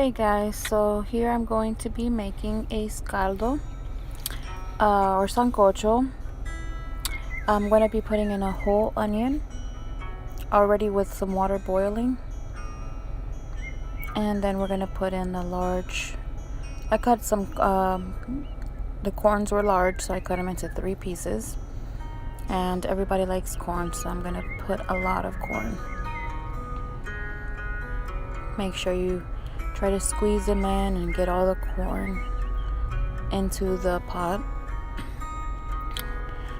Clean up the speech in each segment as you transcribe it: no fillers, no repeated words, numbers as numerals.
Hey guys, so here I'm going to be making a scaldo or sancocho. I'm going to be putting in a whole onion already with some water boiling, and then we're going to put in a large, I cut some, the corns were large, so I cut them into 3 pieces, and everybody likes corn, so I'm going to put a lot of corn. Make sure you try to squeeze them in and get all the corn into the pot.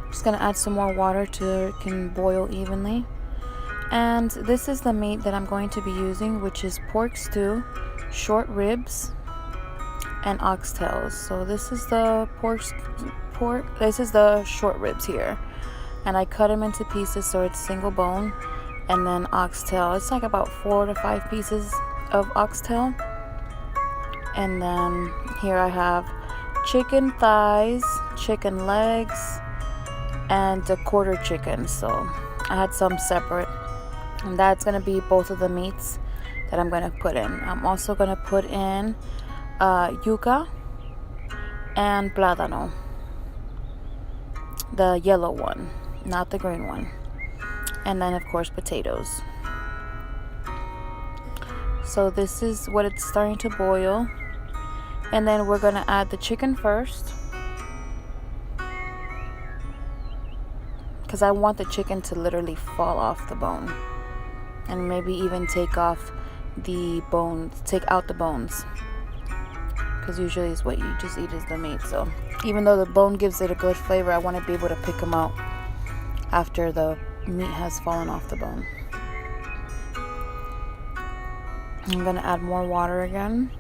Just gonna add some more water to it can boil evenly. And this is the meat that I'm going to be using, which is pork stew, short ribs, and oxtails. So this is the this is the short ribs here, and I cut them into pieces so it's single bone. And then oxtail, it's like about 4 to 5 pieces of oxtail. And then here I have chicken thighs, chicken legs, and a quarter chicken. So I had some separate, and that's gonna be both of the meats that I'm gonna put in. I'm also gonna put in yucca and plátano, the yellow one, not the green one, and then of course potatoes. So this is what it's starting to boil, and then we're gonna add the chicken first, because I want the chicken to literally fall off the bone, and maybe even take off the bones, take out the bones, because usually is what you just eat is the meat. So even though the bone gives it a good flavor, I want to be able to pick them out after the meat has fallen off the bone. I'm gonna add more water again.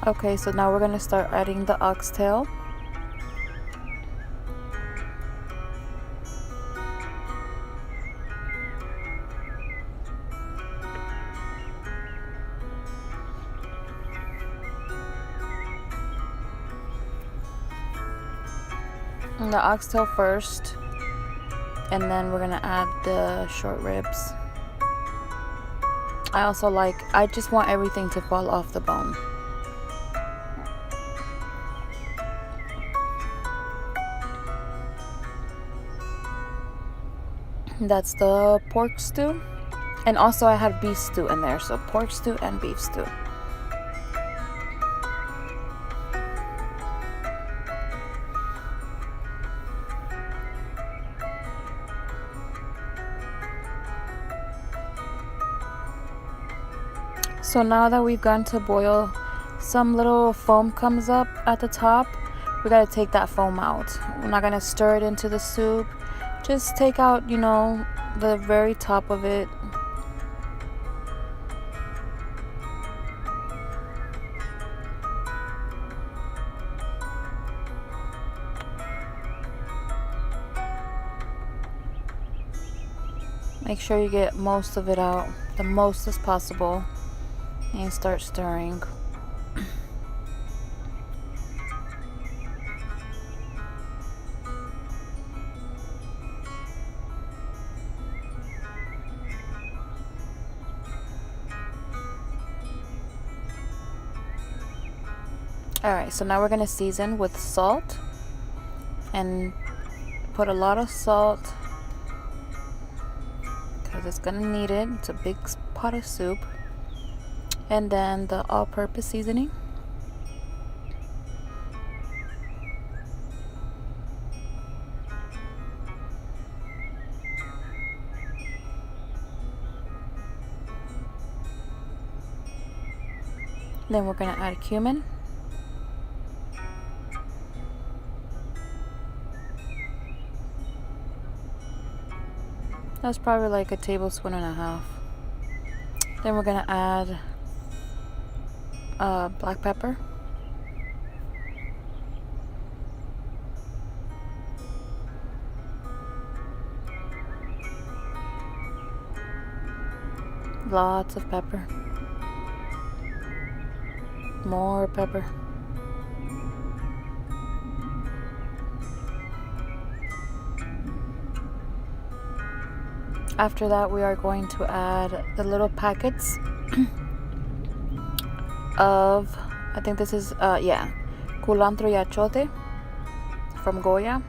Okay, so now we're gonna start adding the oxtail. And the oxtail first, and then we're gonna add the short ribs. I just want everything to fall off the bone. That's the pork stew, and also I had beef stew in there, so pork stew and beef stew. So now that we've gone to boil, some little foam comes up at the top. We gotta take that foam out. We're not gonna stir it into the soup. Just take out, the very top of it. Make sure you get most of it out, the most as possible, and start stirring. Alright, so now we're going to season with salt, and put a lot of salt because it's going to need it. It's a big pot of soup. And then the all-purpose seasoning. Then we're going to add cumin. That's probably like a tablespoon and a half. Then we're gonna add black pepper. Lots of pepper. more pepper. After that, we are going to add the little packets of, I think this is, Culantro y achiote from Goya.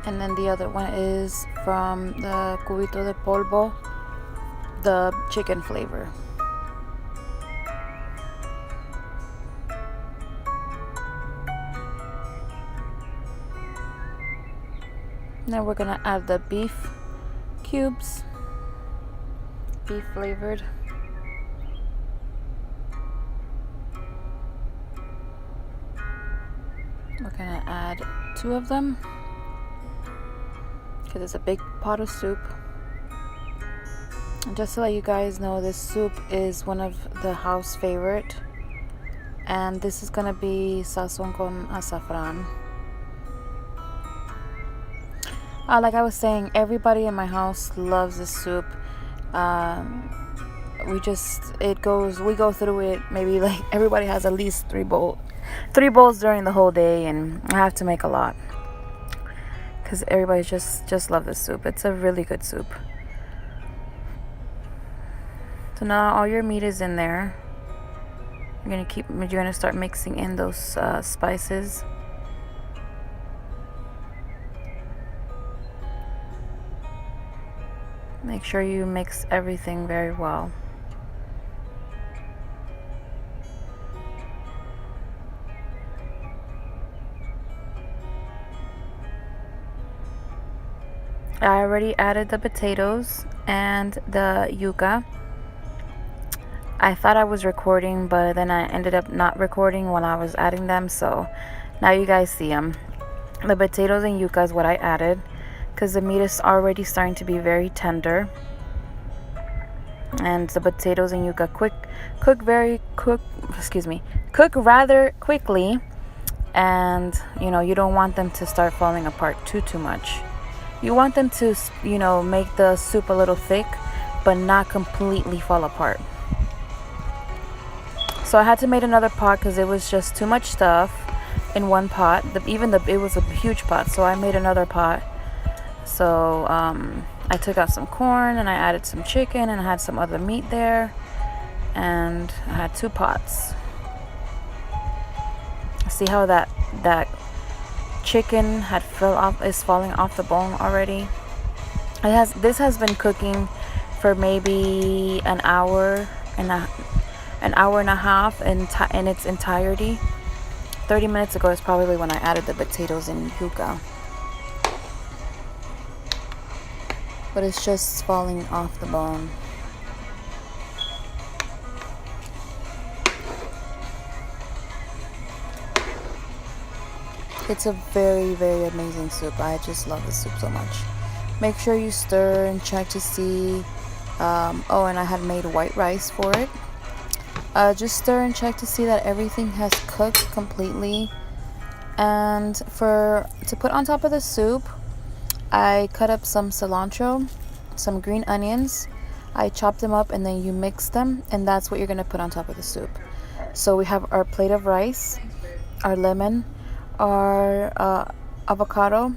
And then the other one is from the cubito de polvo, the chicken flavor. Now we're gonna add the beef cubes, beef flavored. We're gonna add 2 of them because it's a big pot of soup. And just to let you guys know, this soup is one of the house favorite, and this is gonna be Sazon con azafran. Like I was saying, everybody in my house loves this soup. We go through it. Maybe like everybody has at least 3 bowls during the whole day, and I have to make a lot because everybody just love this soup. It's a really good soup. So now all your meat is in there. You're gonna start mixing in those spices. Make sure you mix everything very well. I already added the potatoes and the yucca. I thought I was recording, but then I ended up not recording while I was adding them, so now you guys see them. The potatoes and yucca is what I added because the meat is already starting to be very tender, and the potatoes and yucca cook rather quickly, and you don't want them to start falling apart too much. You want them to make the soup a little thick but not completely fall apart. So I had to make another pot because it was just too much stuff in one pot. It was a huge pot, so I made another pot. So I took out some corn and I added some chicken and I had some other meat there, and I had 2 pots. See how that chicken is falling off the bone already. This has been cooking for maybe an hour and a half in its entirety. 30 minutes ago is probably when I added the potatoes and yucca. But it's just falling off the bone. It's a very, very amazing soup. I just love this soup so much. Make sure you stir and check to see. And I had made white rice for it. Just stir and check to see that everything has cooked completely. And to put on top of the soup, I cut up some cilantro, some green onions. I chopped them up and then you mix them, and that's what you're going to put on top of the soup. So we have our plate of rice, our lemon, our avocado,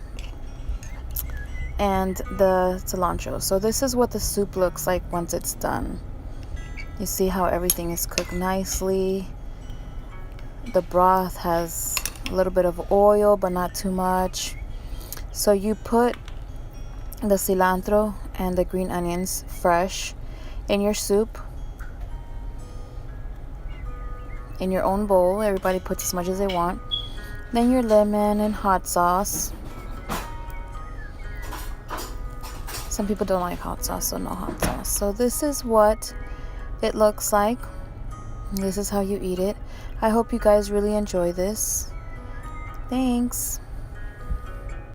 and the cilantro. So this is what the soup looks like once it's done. You see how everything is cooked nicely. The broth has a little bit of oil, but not too much. So you put the cilantro and the green onions fresh in your soup, in your own bowl. Everybody puts as much as they want. Then your lemon and hot sauce. Some people don't like hot sauce, so no hot sauce. So this is what it looks like. This is how you eat it. I hope you guys really enjoy this. Thanks.